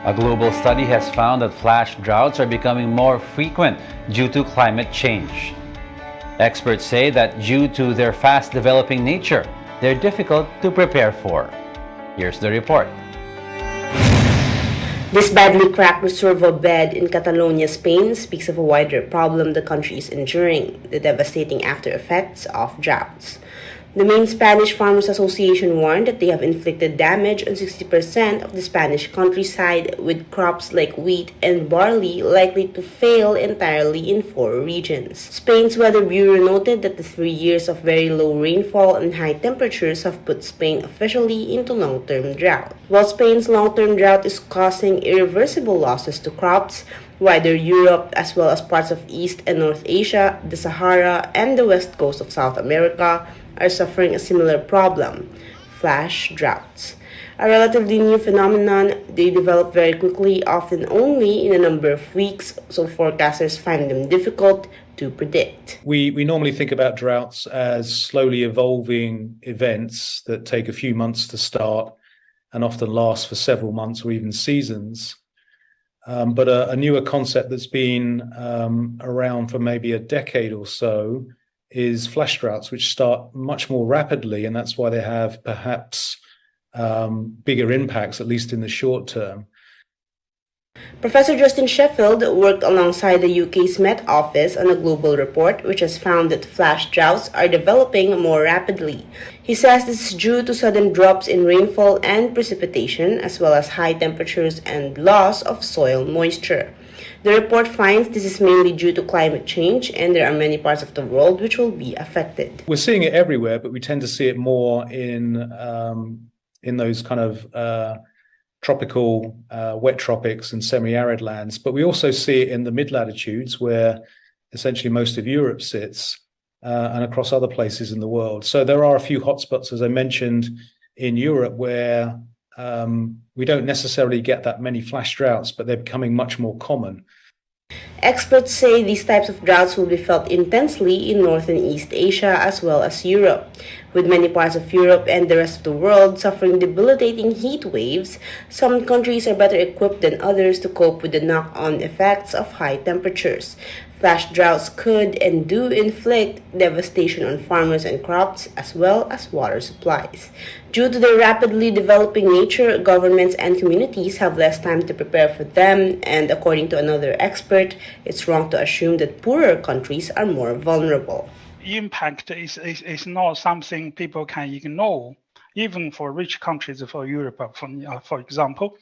A global study has found that flash droughts are becoming more frequent due to climate change. Experts say that due to their fast-developing nature, they're difficult to prepare for. Here's the report. This badly cracked reservoir bed in Catalonia, Spain, speaks of a wider problem the country is enduring, the devastating after effects of droughts. The main Spanish Farmers Association warned that they have inflicted damage on 60% of the Spanish countryside, with crops like wheat and barley likely to fail entirely in 4 regions. Spain's Weather Bureau noted that the 3 years of very low rainfall and high temperatures have put Spain officially into long-term drought. While Spain's long-term drought is causing irreversible losses to crops, wider Europe, as well as parts of East and North Asia, the Sahara, and the west coast of South America are suffering a similar problem: flash droughts. A relatively new phenomenon, they develop very quickly, often only in a number of weeks, so forecasters find them difficult to predict. We normally think about droughts as slowly evolving events that take a few months to start and often last for several months or even seasons. But a newer concept that's been around for maybe a decade or so is flash droughts, which start much more rapidly, and that's why they have perhaps bigger impacts, at least in the short term. Professor Justin Sheffield worked alongside the UK's Met Office on a global report which has found that flash droughts are developing more rapidly. He says this is due to sudden drops in rainfall and precipitation, as well as high temperatures and loss of soil moisture. The report finds this is mainly due to climate change, and there are many parts of the world which will be affected. We're seeing it everywhere, but we tend to see it more in those kind of tropical, wet tropics and semi-arid lands. But we also see it in the mid-latitudes, where essentially most of Europe sits, and across other places in the world. So there are a few hotspots, as I mentioned, in Europe where we don't necessarily get that many flash droughts, but they're becoming much more common. Experts say these types of droughts will be felt intensely in North and East Asia as well as Europe. With many parts of Europe and the rest of the world suffering debilitating heat waves, some countries are better equipped than others to cope with the knock-on effects of high temperatures. Flash droughts could and do inflict devastation on farmers and crops, as well as water supplies. Due to their rapidly developing nature, governments and communities have less time to prepare for them, and according to another expert, it's wrong to assume that poorer countries are more vulnerable. Impact is not something people can ignore, even for rich countries, for Europe, for example.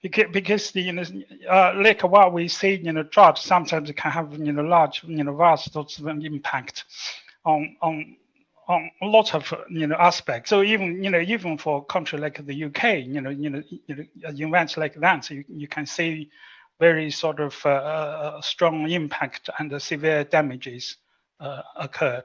Because like what we see, drought sometimes can have large, vast sorts of impact on a lot of aspects. So even for a country like the UK, events like that, so you can see very sort of strong impact and severe damages occur.